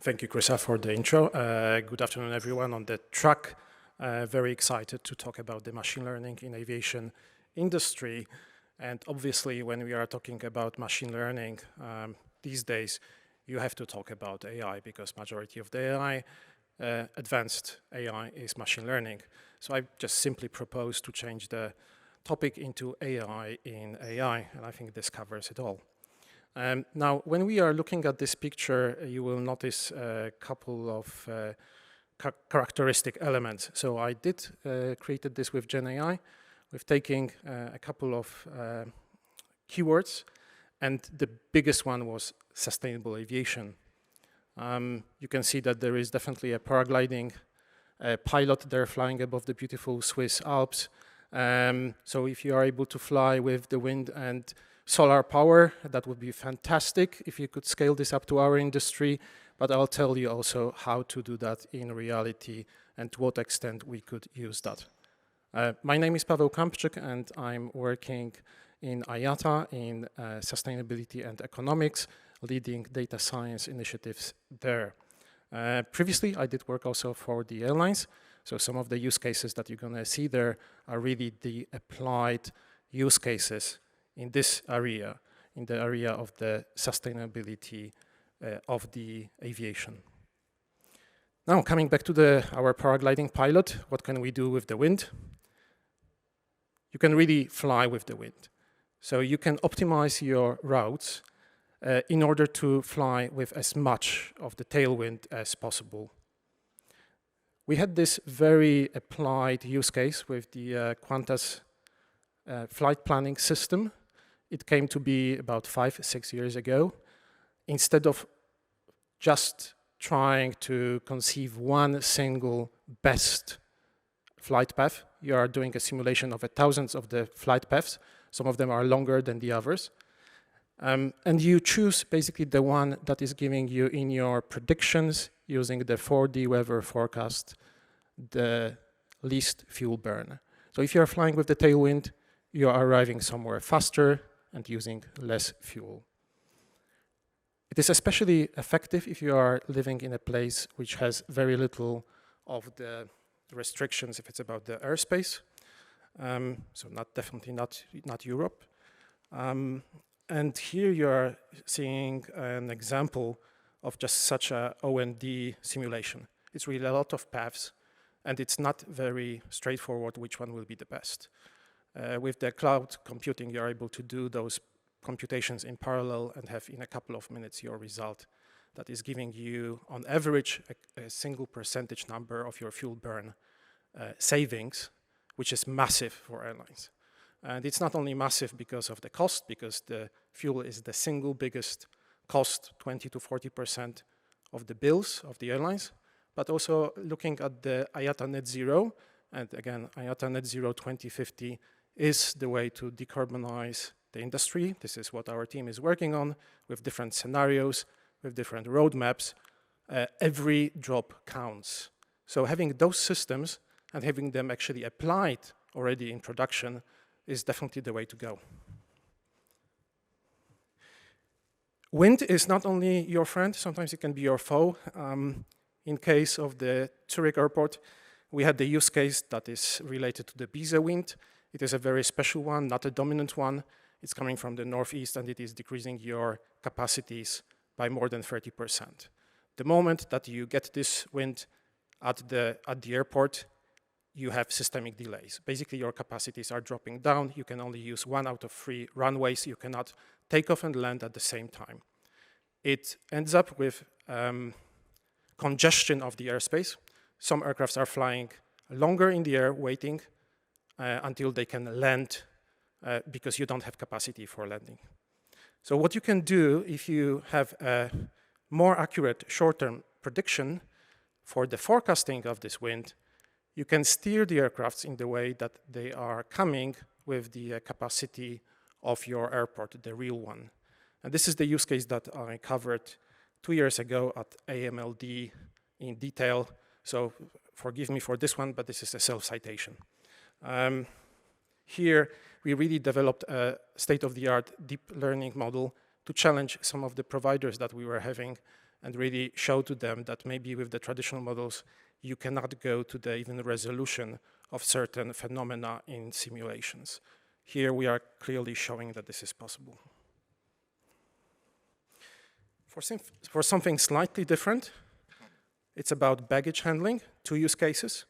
Thank you, Chrissa, for the intro. Good afternoon, everyone on the track. Very excited to talk about the machine learning in aviation industry. And obviously, when we are talking about machine learning these days, you have to talk about AI because majority of the AI, advanced AI, is machine learning. So I just simply propose to change the topic into AI in AI, and I think this covers it all. Now, when we are looking at this picture, you will notice a couple of characteristic elements. So I did created this with GenAI. We've taken a couple of keywords, and the biggest one was sustainable aviation. You can see that there is definitely a paragliding pilot there flying above the beautiful Swiss Alps. So if you are able to fly with the wind and solar power, that would be fantastic if you could scale this up to our industry, but I'll tell you also how to do that in reality and to what extent we could use that. My name is Pawel Kampczyk, and I'm working in IATA in sustainability and economics, leading data science initiatives there. Previously, I did work also for the airlines, so some of the use cases that you're gonna see there are really the applied use cases in this area, in the area of the sustainability of the aviation. Now, coming back to our paragliding pilot, what can we do with the wind? You can really fly with the wind. So you can optimize your routes in order to fly with as much of the tailwind as possible. We had this very applied use case with the Qantas flight planning system. It came to be about 5-6 years ago. Instead of just trying to conceive one single best flight path, you are doing a simulation of thousands of the flight paths. Some of them are longer than the others. And you choose basically the one that is giving you in your predictions using the 4D weather forecast the least fuel burn. So if you're flying with the tailwind, you are arriving somewhere faster and using less fuel. It is especially effective if you are living in a place which has very little of the restrictions if it's about the airspace. So definitely not Europe. And here you are seeing an example of just such a OND simulation. It's really a lot of paths, and it's not very straightforward which one will be the best. With the cloud computing, you're able to do those computations in parallel and have in a couple of minutes your result that is giving you, on average, a single percentage number of your fuel burn savings, which is massive for airlines. And it's not only massive because of the cost, because the fuel is the single biggest cost, 20 to 40% of the bills of the airlines, but also looking at the IATA Net Zero, and again, IATA Net Zero 2050 is the way to decarbonize the industry. This is what our team is working on with different scenarios, with different roadmaps. Every drop counts. So having those systems and having them actually applied already in production is definitely the way to go. Wind is not only your friend, sometimes it can be your foe. In case of the Zurich airport, we had the use case that is related to the Biese wind. It is a very special one, not a dominant one. It's coming from the northeast, and it is decreasing your capacities by more than 30%. The moment that you get this wind at the airport, you have systemic delays. Basically, your capacities are dropping down. You can only use 1 out of 3 runways. You cannot take off and land at the same time. It ends up with congestion of the airspace. Some aircrafts are flying longer in the air, waiting until they can land because you don't have capacity for landing. So what you can do if you have a more accurate short-term prediction for the forecasting of this wind, you can steer the aircrafts in the way that they are coming with the capacity of your airport, the real one. And this is the use case that I covered 2 years ago at AMLD in detail. So forgive me for this one, but this is a self-citation. Here, we really developed a state-of-the-art deep learning model to challenge some of the providers that we were having and really show to them that maybe with the traditional models, you cannot go to the even resolution of certain phenomena in simulations. Here we are clearly showing that this is possible. For something slightly different, it's about baggage handling, 2 use cases.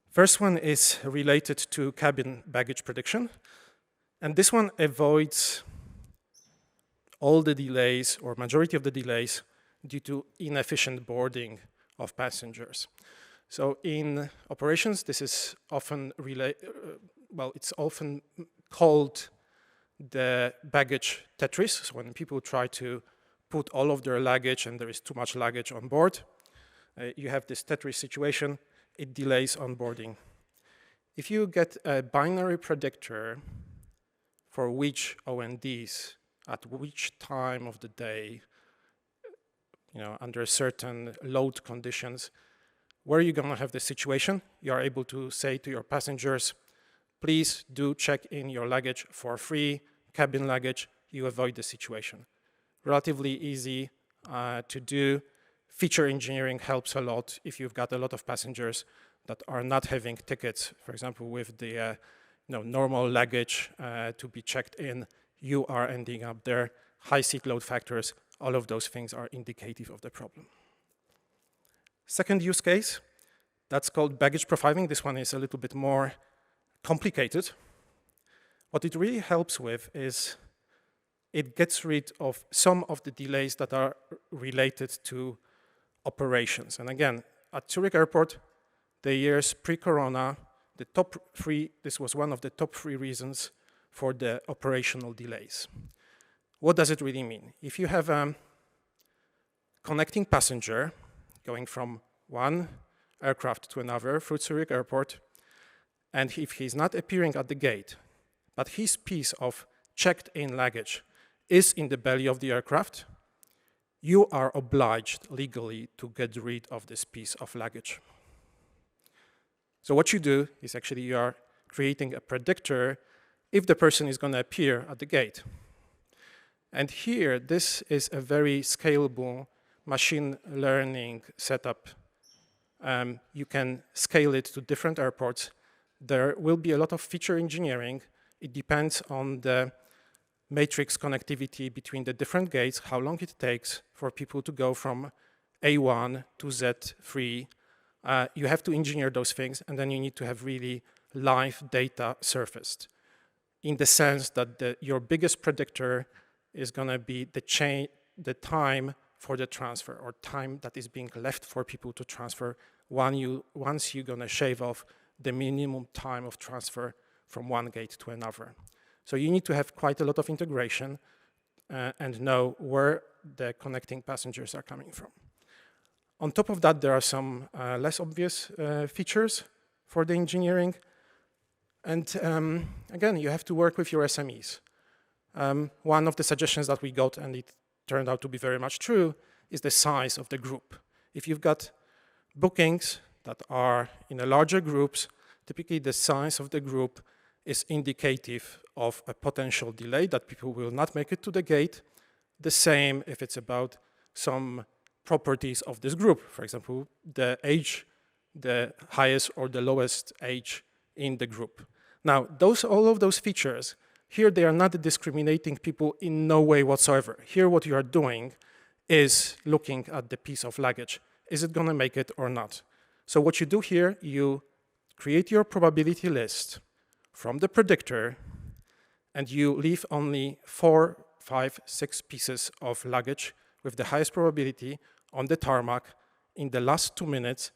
First one is related to cabin baggage prediction. And this one avoids all the delays, or majority of the delays, due to inefficient boarding of passengers. So in operations, this is often it's often called the baggage Tetris. So when people try to put all of their luggage and there is too much luggage on board, you have this Tetris situation, it delays onboarding. If you get a binary predictor for which ONDs at which time of the day, under certain load conditions, where are you going to have this situation? You are able to say to your passengers, please do check in your luggage for free, cabin luggage, you avoid the situation. Relatively easy to do. Feature engineering helps a lot if you've got a lot of passengers that are not having tickets, for example, with the normal luggage to be checked in, you are ending up there. High seat load factors, all of those things are indicative of the problem. Second use case, that's called baggage profiling. This one is a little bit more complicated. What it really helps with is it gets rid of some of the delays that are related to operations. And again, at Zurich Airport, the years pre-corona, this was one of the top 3 reasons for the operational delays. What does it really mean? If you have a connecting passenger going from one aircraft to another through Zurich Airport, and if he's not appearing at the gate, but his piece of checked-in luggage is in the belly of the aircraft, you are obliged legally to get rid of this piece of luggage. So what you do is actually you are creating a predictor if the person is going to appear at the gate. And here, this is a very scalable machine learning setup. You can scale it to different airports. There will be a lot of feature engineering. It depends on the matrix connectivity between the different gates, how long it takes for people to go from A1 to Z3. You have to engineer those things, and then you need to have really live data surfaced, in the sense that your biggest predictor is going to be the time for the transfer, or time that is being left for people to transfer once you're going to shave off the minimum time of transfer from one gate to another. So you need to have quite a lot of integration and know where the connecting passengers are coming from. On top of that, there are some less obvious features for the engineering. And again, you have to work with your SMEs. One of the suggestions that we got, and it turned out to be very much true, is the size of the group. If you've got bookings that are in a larger groups, typically the size of the group is indicative of a potential delay, that people will not make it to the gate. The same if it's about some properties of this group. For example, the age, the highest or the lowest age in the group. Now, all of those features, here they are not discriminating people in no way whatsoever. Here what you are doing is looking at the piece of luggage. Is it going to make it or not? So what you do here, you create your probability list from the predictor, and you leave only 4, 5, 6 pieces of luggage with the highest probability on the tarmac. In the last 2 minutes,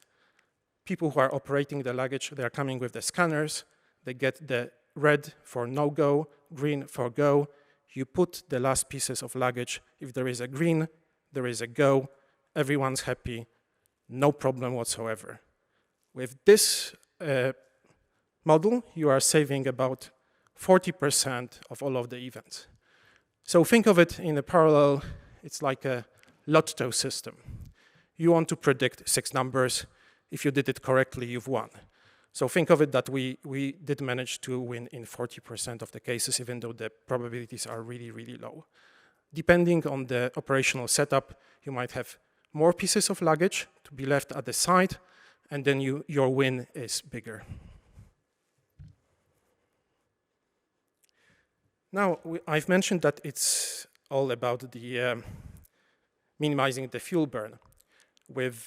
people who are operating the luggage, they are coming with the scanners. They get the red for no-go, green for go. You put the last pieces of luggage. If there is a green, there is a go. Everyone's happy. No problem whatsoever. With this model, you are saving about 40% of all of the events. So think of it in a parallel, it's like a lotto system. You want to predict 6 numbers. If you did it correctly, you've won. So think of it that we did manage to win in 40% of the cases, even though the probabilities are really, really low. depending on the operational setup, you might have more pieces of luggage to be left at the side, and then your win is bigger. Now, I've mentioned that it's all about the minimizing the fuel burn. With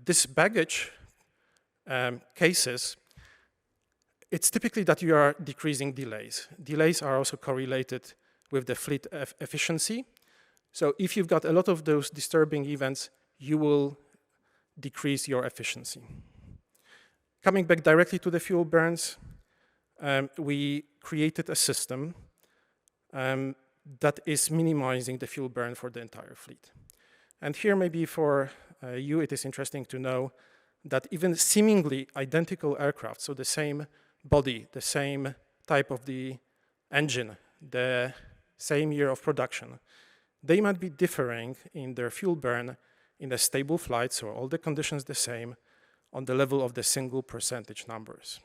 this baggage cases, it's typically that you are decreasing delays. Delays are also correlated with the fleet efficiency. So if you've got a lot of those disturbing events, you will decrease your efficiency. Coming back directly to the fuel burns, we created a system that is minimizing the fuel burn for the entire fleet. And here maybe for you it is interesting to know that even seemingly identical aircraft, so the same body, the same type of the engine, the same year of production, they might be differing in their fuel burn in a stable flight, so all the conditions the same, on the level of the single percentage numbers.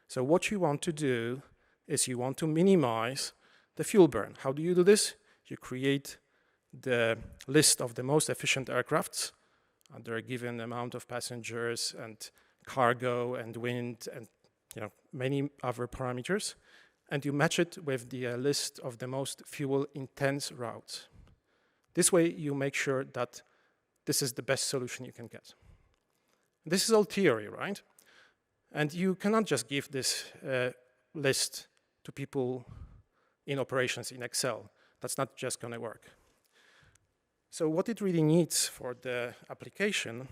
So what you want to do is you want to minimize the fuel burn. How do you do this? You create the list of the most efficient aircrafts under a given amount of passengers and cargo and wind and many other parameters, and you match it with the list of the most fuel-intense routes. This way, you make sure that this is the best solution you can get. This is all theory, right? And you cannot just give this list to people in operations in Excel. That's not just going to work. So what it really needs for the application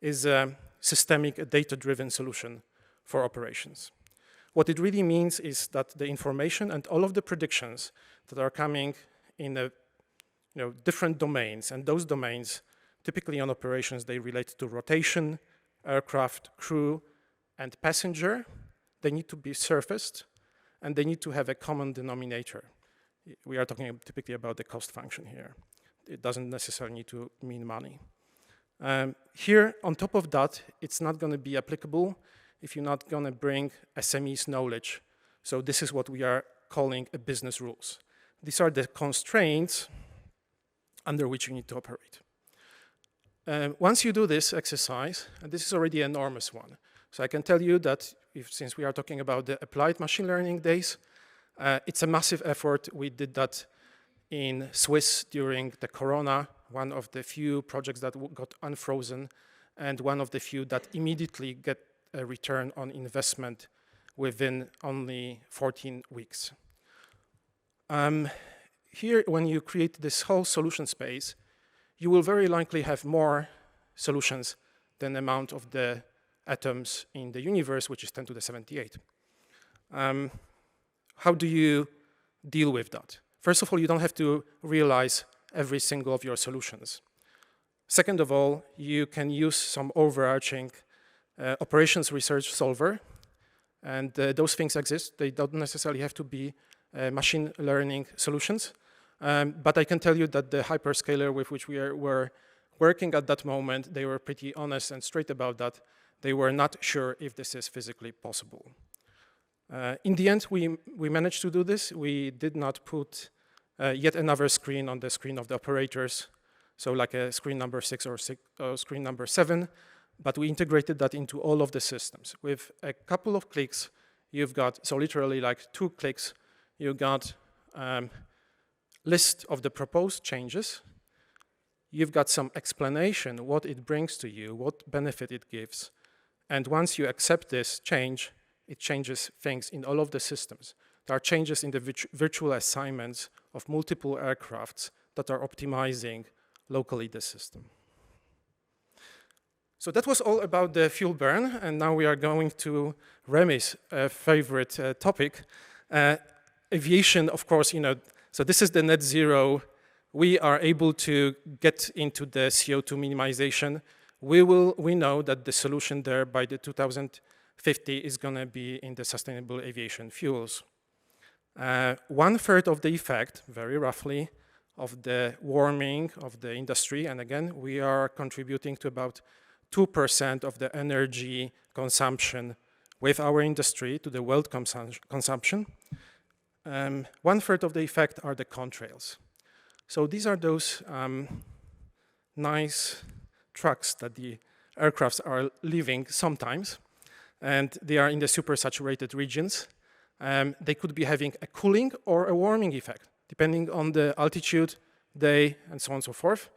is a systemic, data-driven solution for operations. What it really means is that the information and all of the predictions that are coming in different domains, and those domains, typically on operations, they relate to rotation, aircraft, crew, and passenger. They need to be surfaced, and they need to have a common denominator. We are talking typically about the cost function here. It doesn't necessarily need to mean money. Here, on top of that, it's not going to be applicable if you're not going to bring SMEs knowledge. So this is what we are calling a business rules. These are the constraints under which you need to operate. Once you do this exercise, and this is already an enormous one, so I can tell you that since we are talking about the applied machine learning days, it's a massive effort. We did that in Swiss during the Corona, one of the few projects that got unfrozen, and one of the few that immediately get a return on investment within only 14 weeks. Here, when you create this whole solution space, you will very likely have more solutions than the amount of the atoms in the universe, which is 10 to the 78. How do you deal with that? First of all, you don't have to realize every single of your solutions. Second of all, you can use some overarching operations research solver, and those things exist. They don't necessarily have to be machine learning solutions, but I can tell you that the hyperscaler with which we were working at that moment, they were pretty honest and straight about that. They were not sure if this is physically possible. In the end, we managed to do this. We did not put yet another screen on the screen of the operators, so like a screen number 6 or screen number 7, but we integrated that into all of the systems. With a couple of clicks, you've got, so literally like 2 clicks, you got list of the proposed changes. You've got some explanation, what it brings to you, what benefit it gives. And once you accept this change, it changes things in all of the systems. There are changes in the virtual assignments of multiple aircrafts that are optimizing locally the system. So that was all about the fuel burn, and now we are going to Remy's favorite topic. Aviation, of course, so this is the net zero. We are able to get into the CO2 minimization. We know that the solution there by the 2050 is going to be in the sustainable aviation fuels. 1/3 of the effect, very roughly, of the warming of the industry, and again, we are contributing to about 2% of the energy consumption with our industry to the world consumption. 1/3 of the effect are the contrails. So these are those nice trucks that the aircrafts are leaving sometimes, and they are in the supersaturated regions. They could be having a cooling or a warming effect, depending on the altitude, day, and so on and so forth.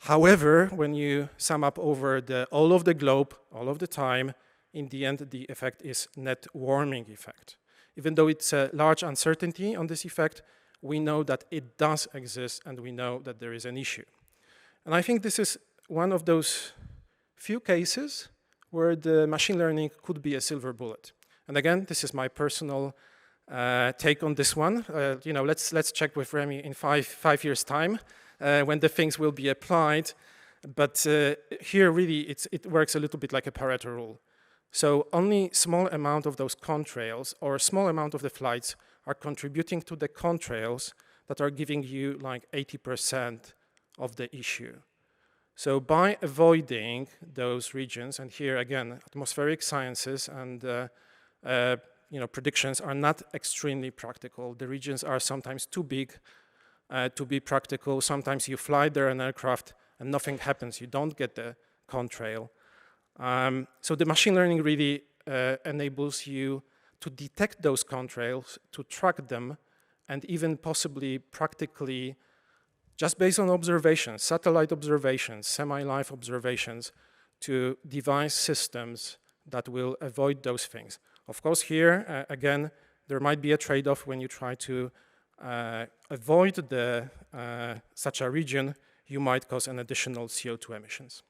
However, when you sum up over all of the globe, all of the time, in the end, the effect is net warming effect. Even though it's a large uncertainty on this effect, we know that it does exist, and we know that there is an issue. And I think this is one of those few cases where the machine learning could be a silver bullet. And again, this is my personal take on this one. Let's check with Remy in five years' time when the things will be applied. But here, really, it works a little bit like a Pareto rule. So only small amount of those contrails or a small amount of the flights are contributing to the contrails that are giving you like 80% of the issue. So by avoiding those regions, and here again, atmospheric sciences and predictions are not extremely practical. The regions are sometimes too big to be practical. Sometimes you fly there an aircraft and nothing happens. You don't get the contrail. So the machine learning really enables you to detect those contrails, to track them, and even possibly practically, just based on observations, satellite observations, semi-live observations, to devise systems that will avoid those things. Of course, here, again, there might be a trade-off when you try to avoid such a region. You might cause an additional CO2 emissions.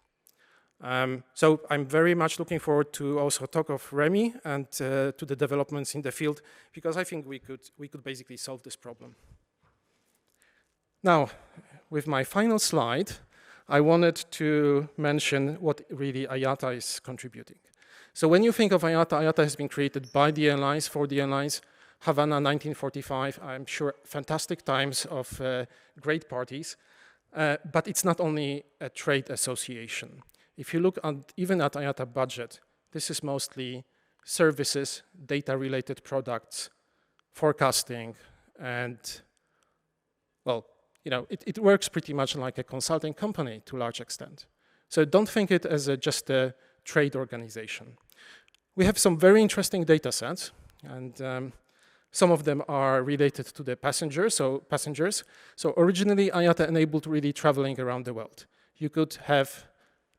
So I'm very much looking forward to also talk of Remy and to the developments in the field, because I think we could basically solve this problem. Now, with my final slide, I wanted to mention what really IATA is contributing. So when you think of IATA, IATA has been created by the airlines, for the airlines. Havana, 1945, I'm sure fantastic times of great parties. But it's not only a trade association. If you look even at IATA budget, this is mostly services, data-related products, forecasting, and, well, it works pretty much like a consulting company to a large extent. So don't think it as just a trade organization. We have some very interesting data sets, and some of them are related to the passengers. So originally, IATA enabled really traveling around the world. You could have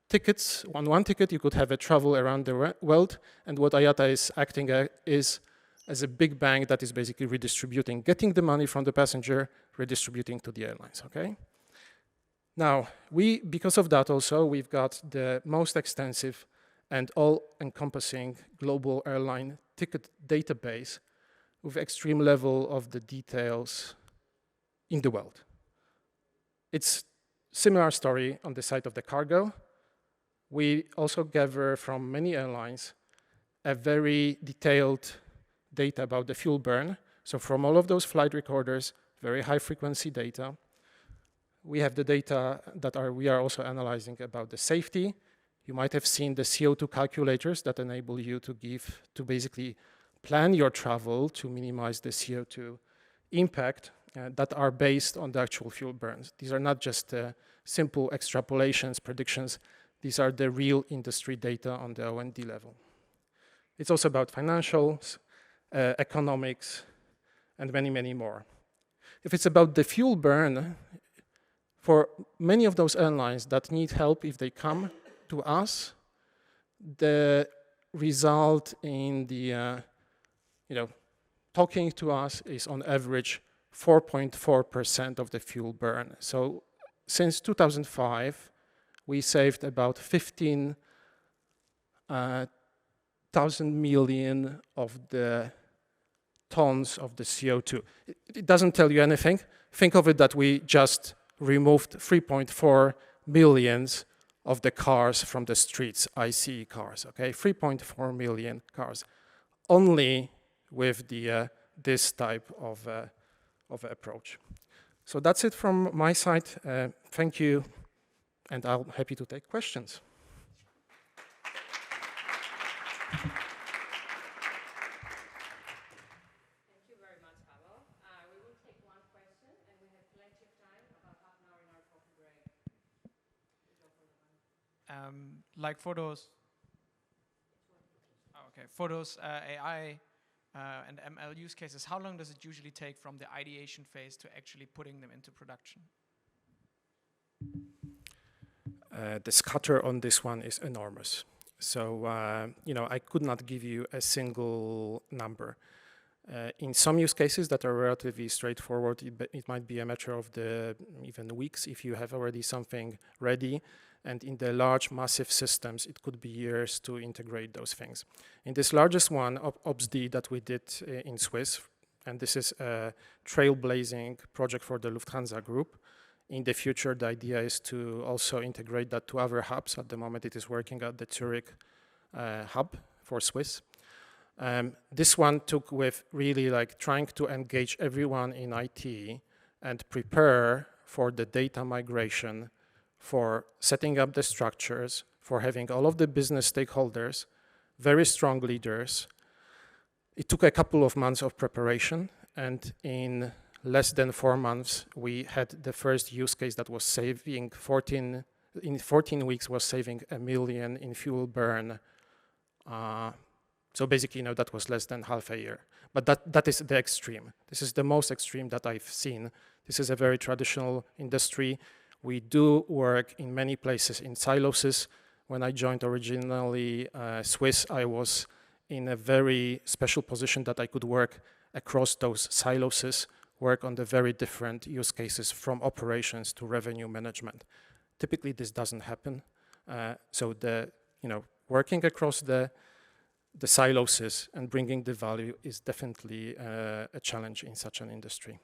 tickets, on one ticket, you could have a travel around the world, and what IATA is acting is as a big bank that is basically redistributing, getting the money from the passenger, redistributing to the airlines, okay? Now, because of that also, we've got the most extensive and all-encompassing global airline ticket database with extreme level of the details in the world. It's similar story on the side of the cargo. We also gather from many airlines a very detailed data about the fuel burn. So from all of those flight recorders, very high frequency data. We have the data that we are also analyzing about the safety. You might have seen the CO2 calculators that enable you to basically plan your travel to minimize the CO2 impact that are based on the actual fuel burns. These are not just simple extrapolations, predictions. These are the real industry data on the O&D level. It's also about financials, economics, and many, many more. If it's about the fuel burn, for many of those airlines that need help, if they come to us, the result in the, talking to us is on average 4.4% of the fuel burn. So since 2005, we saved about 15,000 million of the tons of the CO2. It doesn't tell you anything. Think of it that we just removed 3.4 millions of the cars from the streets, ICE cars, okay? 3.4 million cars, only with this type of approach. So that's it from my side. Thank you, and I'm happy to take questions. Thank you very much, Pawel. We will take one question, and we have plenty of time. like photos, photos, AI, and ML use cases, how long does it usually take from the ideation phase to actually putting them into production? The scatter on this one is enormous. So, I could not give you a single number. In some use cases that are relatively straightforward, it might be a matter of even weeks if you have already something ready. And in the large, massive systems, it could be years to integrate those things. In this largest one, OPSD, that we did in Swiss, and this is a trailblazing project for the Lufthansa Group. In the future, the idea is to also integrate that to other hubs. At the moment, it is working at the Zurich hub for Swiss. This one took with really trying to engage everyone in IT and prepare for the data migration, for setting up the structures, for having all of the business stakeholders, very strong leaders. It took a couple of months of preparation, and in less than 4 months, we had the first use case that was saving 14 weeks was saving 1 million in fuel burn. So basically, that was less than half a year. But that is the extreme. This is the most extreme that I've seen. This is a very traditional industry. We do work in many places in silos. When I joined originally Swiss, I was in a very special position that I could work across those silos, work on the very different use cases from operations to revenue management. Typically, this doesn't happen. So working across the silos and bringing the value is definitely a challenge in such an industry.